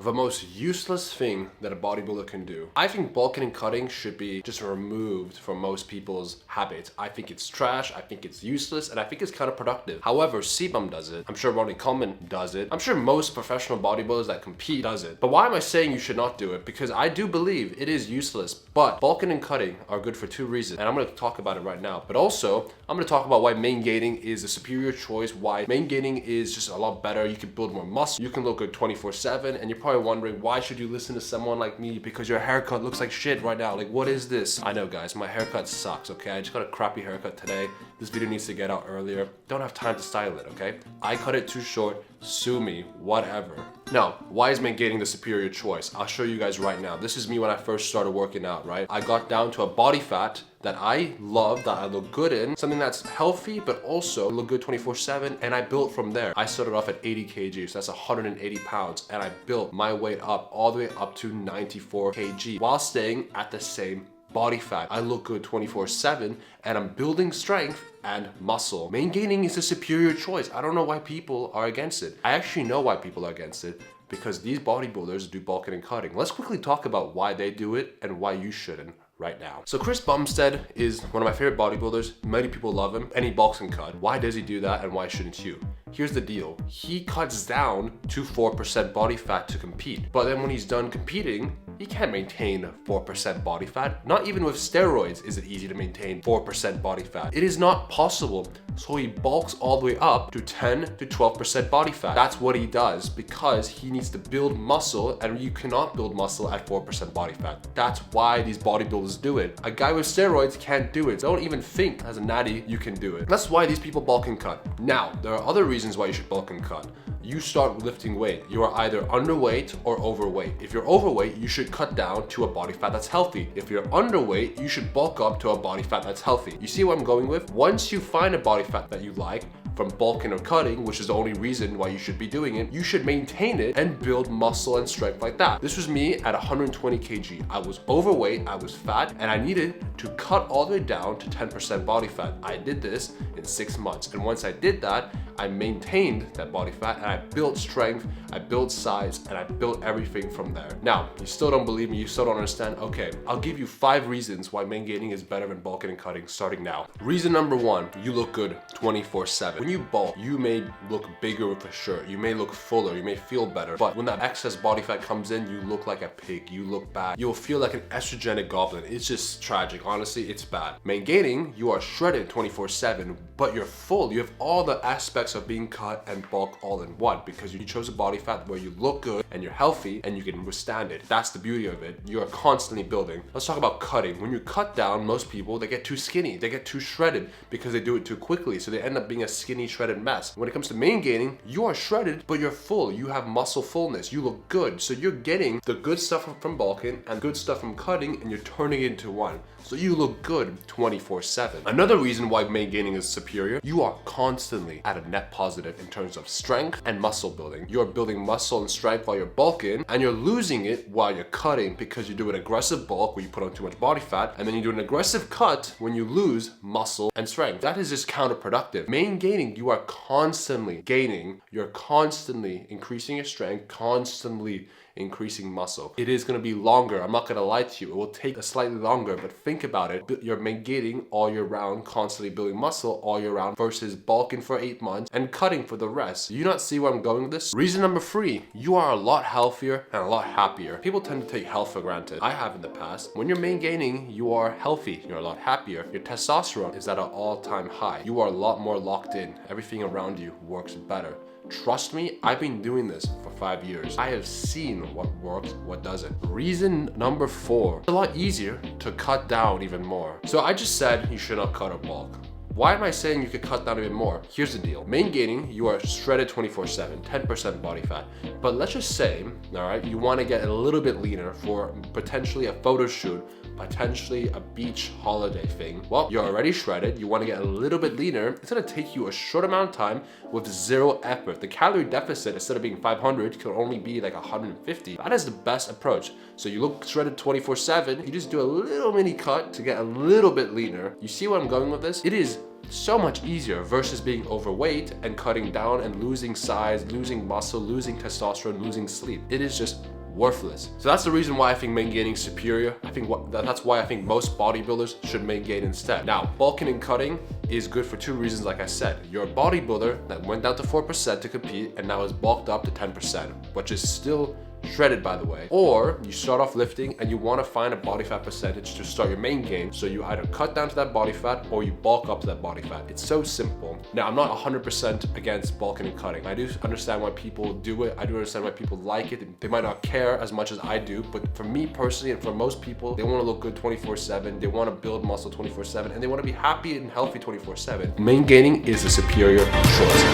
the most useless thing that a bodybuilder can do. I think bulking and cutting should be just removed from most people's habits. I think it's trash, I think it's useless, and I think it's counterproductive. However, CBum does it. I'm sure Ronnie Coleman does it. I'm sure most professional bodybuilders that compete does it. But why am I saying you should not do it? Because I do believe it is useless, but bulking and cutting are good for two reasons. And I'm gonna talk about it right now. But also, I'm gonna talk about why maingaining is a superior choice, why maingaining is just a lot better. You can build more muscle, you can look good 24/7, and you're probably wondering, why should you listen to someone like me? Because your haircut looks like shit right now. Like, what is this? I know, guys, my haircut sucks, okay? I just got a crappy haircut today. This video needs to get out earlier. Don't have time to style it, okay? I cut it too short, sue me, whatever. Now, why is maingaining the superior choice? I'll show you guys right now. This is me when I first started working out, right? I got down to a body fat that I love, that I look good in, something that's healthy, but also look good 24/7, and I built from there. I started off at 80 kg, so that's 180 pounds, and I built my weight up all the way up to 94 kg while staying at the same body fat. I look good 24/7, and I'm building strength and muscle. Maingaining is a superior choice. I don't know why people are against it. I actually know why people are against it, because these bodybuilders do bulking and cutting. Let's quickly talk about why they do it and why you shouldn't right now. So Chris Bumstead is one of my favorite bodybuilders. Many people love him, and he bulks and cut. Why does he do that, and why shouldn't you? Here's the deal. He cuts down to 4% body fat to compete. But then when he's done competing, he can't maintain 4% body fat. Not even with steroids is it easy to maintain 4% body fat. It is not possible. So he bulks all the way up to 10 to 12% body fat. That's what he does because he needs to build muscle, and you cannot build muscle at 4% body fat. That's why these bodybuilders do it. A guy with steroids can't do it. Don't even think as a natty you can do it. That's why these people bulk and cut. Now, there are other reasons why you should bulk and cut. You start lifting weight. You are either underweight or overweight. If you're overweight, you should cut down to a body fat that's healthy. If you're underweight, you should bulk up to a body fat that's healthy. You see what I'm going with? Once you find a body fat that you like, from bulking or cutting, which is the only reason why you should be doing it, you should maintain it and build muscle and strength like that. This was me at 120 kg. I was overweight, I was fat, and I needed to cut all the way down to 10% body fat. I did this in 6 months. And once I did that, I maintained that body fat, and I built strength, I built size, and I built everything from there. Now, you still don't believe me, you still don't understand. Okay, I'll give you 5 reasons why maingaining is better than bulking and cutting starting now. Reason number 1, you look good 24/7. When you bulk, you may look bigger with a shirt, you may look fuller, you may feel better, but when that excess body fat comes in, you look like a pig, you look bad. You'll feel like an estrogenic goblin. It's just tragic, honestly, it's bad. Maingaining, you are shredded 24/7, but you're full. You have all the aspects of being cut and bulk all in one because you chose a body fat where you look good and you're healthy and you can withstand it. That's the beauty of it. You are constantly building. Let's talk about cutting. When you cut down, most people, they get too skinny, they get too shredded because they do it too quickly, so they end up being a skinny, shredded mess. When it comes to maingaining, you are shredded, but you're full. You have muscle fullness. You look good. So you're getting the good stuff from bulking and good stuff from cutting, and you're turning it into one. So you look good 24/7. Another reason why maingaining is superior, you are constantly at a net positive in terms of strength and muscle building. You're building muscle and strength while you're bulking, and you're losing it while you're cutting because you do an aggressive bulk where you put on too much body fat, and then you do an aggressive cut when you lose muscle and strength. That is just counterproductive. Maingaining, you are constantly gaining, you're constantly increasing your strength, constantly increasing muscle. It is gonna be longer, I'm not gonna lie to you, it will take a slightly longer, but think about it, you're maingaining all year round, constantly building muscle all year round versus bulking for 8 months and cutting for the rest. Do you not see where I'm going with this? Reason number 3, you are a lot healthier and a lot happier. People tend to take health for granted. I have in the past. When you're maingaining, you are healthy, you're a lot happier. Your testosterone is at an all-time high. You are a lot more locked in. Everything around you works better. Trust me, I've been doing this for 5 years. I have seen what works, what doesn't. Reason number 4, it's a lot easier to cut down even more. So I just said you should not cut or bulk. Why am I saying you could cut down even more? Here's the deal. Maingaining, you are shredded 24/7, 10% body fat. But let's just say, all right, you want to get a little bit leaner for potentially a photo shoot, potentially a beach holiday thing. Well, you're already shredded, you want to get a little bit leaner. It's going to take you a short amount of time with 0 effort. The calorie deficit, instead of being 500, can only be like 150. That is the best approach. So you look shredded 24/7, you just do a little mini cut to get a little bit leaner. You see where I'm going with this? It is so much easier versus being overweight and cutting down and losing size, losing muscle, losing testosterone, losing sleep. It is just worthless. So that's the reason why I think maingaining is superior. I think that's why I think most bodybuilders should maingain instead. Now, bulking and cutting is good for two reasons. Like I said, you're a bodybuilder that went down to 4% to compete and now is bulked up to 10%, which is still shredded, by the way. Or you start off lifting and you want to find a body fat percentage to start your main gain, so you either cut down to that body fat or you bulk up to that body fat. It's so simple. Now, I'm not 100% against bulking and cutting. I do understand why people do it. I do understand why people like it. They might not care as much as I do, but for me personally and for most people, they want to look good 24/7. They want to build muscle 24/7, and they want to be happy and healthy 24/7. Main gaining is the superior choice.